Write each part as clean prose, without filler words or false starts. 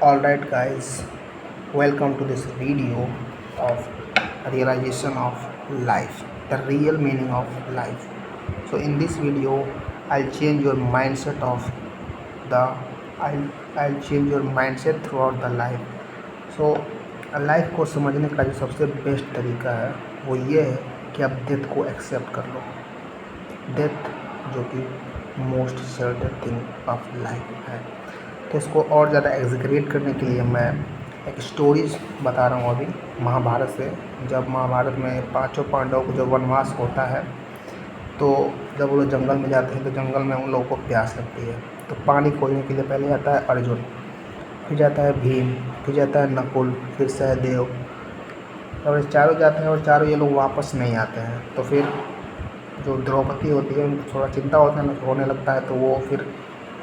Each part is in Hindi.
Alright guys, welcome to this video of realization of life, the real meaning of life. So in this video, I'll change your mindset of the I'll change your mindset throughout the life. So life को समझने का जो सबसे बेस्ट तरीका है वो ये है कि आप डेथ को एक्सेप्ट कर लो। डेथ जो कि most certain thing of life है। तो इसको और ज़्यादा एग्जीक्यूट करने के लिए मैं एक स्टोरीज बता रहा हूँ अभी महाभारत से। जब महाभारत में पांचों पांडवों को जब वनवास होता है तो जब वो लोग जंगल में जाते हैं तो जंगल में उन लोगों को प्यास लगती है। तो पानी खोजने के लिए पहले आता है अर्जुन, फिर जाता है भीम, फिर जाता है नकुल, फिर सहदेव, और ये चारों जाते हैं और चारों ये लोग वापस नहीं आते हैं। तो फिर जो द्रौपदी होती है उनको थोड़ा चिंता होने लगता है। तो वो फिर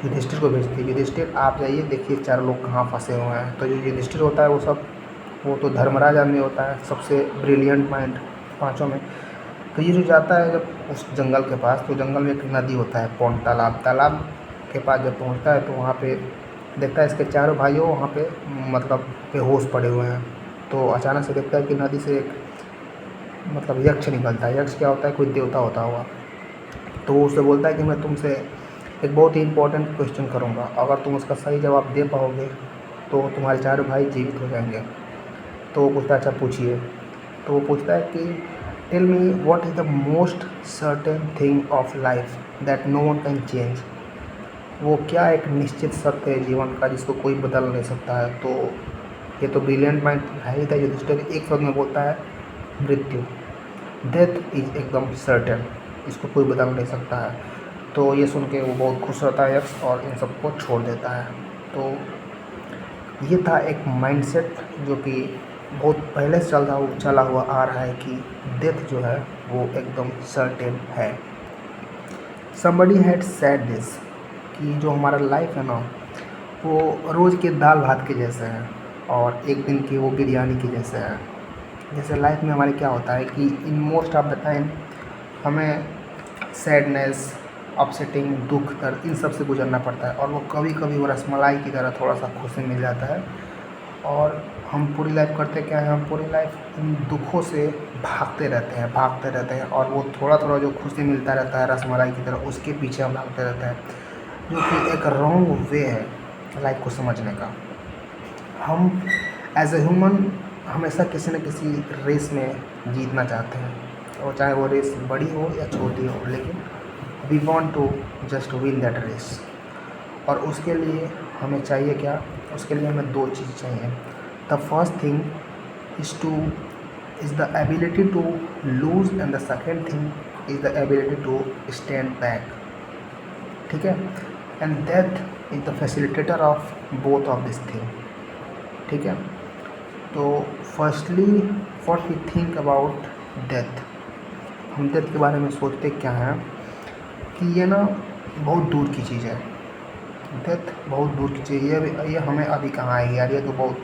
युधिष्ठिर को भेजती है, युधिष्ठिर आप जाइए देखिए चार लोग कहाँ फंसे हुए हैं। तो जो युधिष्ठिर होता है वो तो धर्मराज आदमी होता है, सबसे ब्रिलियंट माइंड पांचों में। तो ये जो जाता है जब उस जंगल के पास, तो जंगल में एक नदी होता है पौंड तालाब के पास जब पहुंचता है तो वहाँ पे देखता है इसके चारों भाइयों वहाँ पे मतलब बेहोश पड़े हुए हैं। तो अचानक से देखता है कि नदी से एक मतलब यक्ष निकलता है। यक्ष क्या होता है? कोई देवता होता होगा। तो वो उससे बोलता है कि मैं तुमसे एक बहुत ही इंपॉर्टेंट क्वेश्चन करूँगा, अगर तुम उसका सही जवाब दे पाओगे तो तुम्हारे चारों भाई जीवित हो जाएंगे। तो वो पूछता है अच्छा पूछिए। तो वो पूछता है कि tell me what is the most certain thing of life that no one can change. वो क्या एक निश्चित सत्य है जीवन का जिसको कोई बदल नहीं सकता है। तो ये तो ब्रिलियंट माइंड है ही था। युधिष्ठिर एक शब्द में बोलता है मृत्यु। डेथ इज एकदम सर्टेन, इसको कोई बदल नहीं सकता है। तो ये सुन के वो बहुत खुश रहता है यक्ष और इन सबको छोड़ देता है। तो ये था एक माइंडसेट जो कि बहुत पहले से चला हुआ आ रहा है कि डेथ जो है वो एकदम सर्टेन है। समबडी हैड सेड दिस कि जो हमारा लाइफ है ना वो रोज़ के दाल भात के जैसे है और एक दिन की वो बिरयानी के जैसे है। जैसे लाइफ में हमारे क्या होता है कि in most of the time हमें सैडनेस, अपसेटिंग, दुख, दर्द इन सब से गुजरना पड़ता है और वो कभी कभी वो रसमलाई की तरह थोड़ा सा खुशी मिल जाता है। और हम पूरी लाइफ करते क्या है, हम पूरी लाइफ इन दुखों से भागते रहते हैं और वो थोड़ा थोड़ा जो खुशी मिलता रहता है रसमलाई की तरह उसके पीछे हम भागते रहते हैं, जो कि एक रॉन्ग वे है लाइफ को समझने का। हम एज ए ह्यूमन हमेशा किसी न किसी रेस में जीतना चाहते हैं, और चाहे वो रेस बड़ी हो या छोटी हो, लेकिन we want to just win that race. और उसके लिए हमें चाहिए क्या? उसके लिए हमें दो चीज़ चाहिए। The first thing is the ability to lose and the second thing is the ability to stand back. ठीक है? And death is the facilitator of both of this thing. ठीक है? तो firstly what we think about death, हम डेथ के बारे में सोचते क्या हैं कि ये ना बहुत दूर की चीज़ है। डेथ बहुत दूर की चीज़ है, ये हमें अभी कहाँ आएगी यार। ये तो बहुत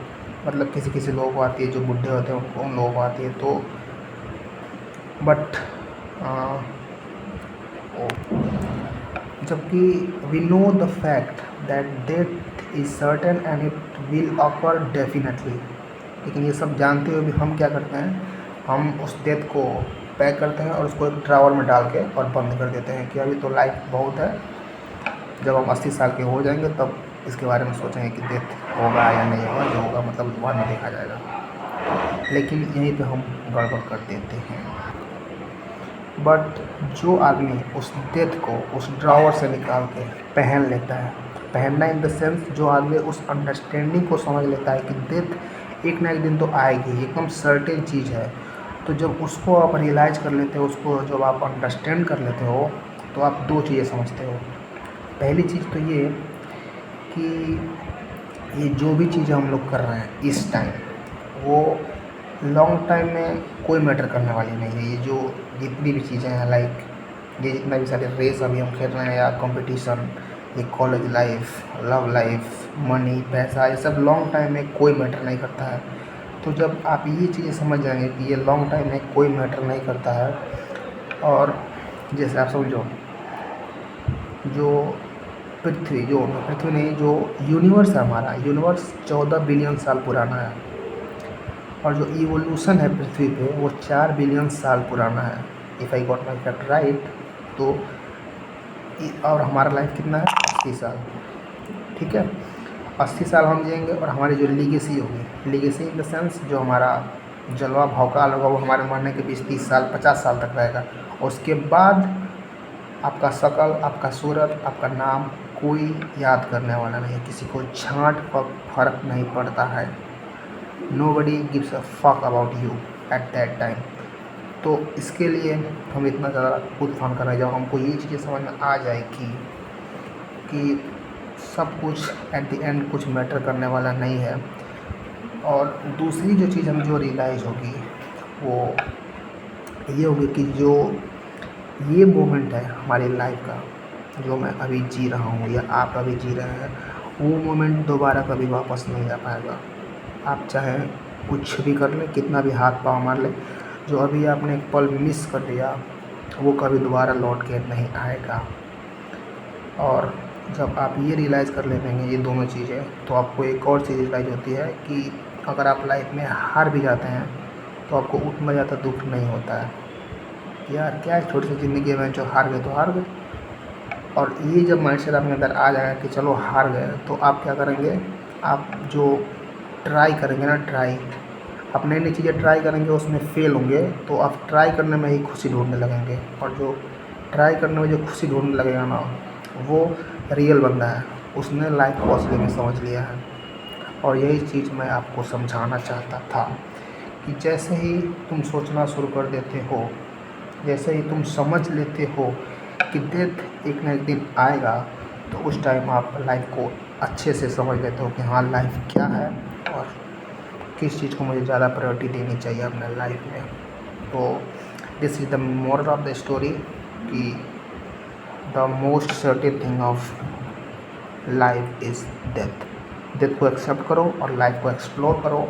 मतलब किसी लोगों को आती है, जो बुढ़े होते हैं उन लोगों को आती है। तो बट जबकि we know the fact that death is certain and it will occur definitely. लेकिन ये सब जानते हुए भी हम क्या करते हैं, हम उस डेथ को पैक करते हैं और उसको एक ड्रावर में डाल के और बंद कर देते हैं कि अभी तो लाइफ बहुत है, जब हम 80 साल के हो जाएंगे तब इसके बारे में सोचेंगे कि डेथ होगा या नहीं होगा, जो होगा मतलब बाद में देखा जाएगा। लेकिन यहीं पे हम गड़बड़ कर देते हैं। बट जो आदमी उस डेथ को उस ड्रावर से निकाल के पहन लेता है, पहनना इन द सेंस जो आदमी उस अंडरस्टैंडिंग को समझ लेता है कि डेथ एक ना एक दिन तो आएगी, एकदम सर्टेन चीज़ है। तो जब उसको आप रियलाइज़ कर लेते हो, उसको जब आप अंडरस्टैंड कर लेते हो, तो आप दो चीज़ें समझते हो। पहली चीज़ तो ये कि ये जो भी चीज़ें हम लोग कर रहे हैं इस टाइम, वो लॉन्ग टाइम में कोई मैटर करने वाली नहीं है। ये जो जितनी भी चीज़ें हैं, लाइक ये जितना भी सारे रेस अभी हम खेल रहे हैं या कंपटीशन, ये college life, love life, money, पैसा, ये सब लॉन्ग टाइम में कोई मैटर नहीं करता है। तो जब आप ये चीज़ें समझ जाएंगे कि ये लॉन्ग टाइम में कोई मैटर नहीं करता है, और जैसे आप समझो जो पृथ्वी नहीं, जो यूनिवर्स है हमारा, यूनिवर्स 14 बिलियन साल पुराना है। और जो इवोल्यूशन है पृथ्वी पे वो 4 बिलियन साल पुराना है, if I got my fact right. तो और हमारा लाइफ कितना है, 80 साल। ठीक है, 80 साल हम जिएंगे और हमारी जो लीगेसी होगी, लीगेसी इन द सेंस जो हमारा जलवा भौकाल होगा वो हमारे मरने के 20-30 साल 50 साल तक रहेगा। उसके बाद आपका शकल, आपका सूरत, आपका नाम कोई याद करने वाला नहीं है, किसी को झांट फर्क नहीं पड़ता है। Nobody gives a fuck about you at that time. तो इसके लिए हम इतना ज़्यादा खुद फन कर रहे हैं, जब हमको ये चीज़ें समझ में आ जाएगी कि सब कुछ एट द एंड कुछ मैटर करने वाला नहीं है। और दूसरी जो चीज़ हमें जो रियलाइज़ होगी वो ये होगी कि जो ये मोमेंट है हमारी लाइफ का, जो मैं अभी जी रहा हूँ या आप अभी जी रहे हैं, वो मोमेंट दोबारा कभी वापस नहीं आ पाएगा। आप चाहे कुछ भी कर लें, कितना भी हाथ पाँव मार लें, जो अभी आपने एक पल मिस कर दिया वो कभी दोबारा लौट के नहीं आएगा। और जब आप ये रियलाइज़ कर लेंगे ये दोनों चीज़ें, तो आपको एक और चीज़ रियलाइज़ होती है कि अगर आप लाइफ में हार भी जाते हैं तो आपको उतना ज़्यादा दुख नहीं होता है। यार क्या है, छोटी सी ज़िंदगी में जो हार गए तो हार गए। और ये जब माइंडसेट आपके अंदर आ जाएगा कि चलो हार गए, तो आप क्या करेंगे, आप जो ट्राई करेंगे ना, आप नई नई चीज़ें ट्राई करेंगे, उसमें फेल होंगे तो आप ट्राई करने में ही खुशी ढूंढने लगेंगे। और जो ट्राई करने में जो खुशी ढूंढने लगेगा ना, वो रियल बंदा है, उसने लाइफ को असली में समझ लिया है। और यही चीज़ मैं आपको समझाना चाहता था कि जैसे ही तुम सोचना शुरू कर देते हो, जैसे ही तुम समझ लेते हो कि डेथ एक ना एक दिन आएगा, तो उस टाइम आप लाइफ को अच्छे से समझ लेते हो कि हाँ लाइफ क्या है और किस चीज़ को मुझे ज़्यादा प्रायोरिटी देनी चाहिए अपने लाइफ में। तो this is the moral of the story कि the most certain thing of life is death. Death को एक्सेप्ट करो और लाइफ को एक्सप्लोर करो।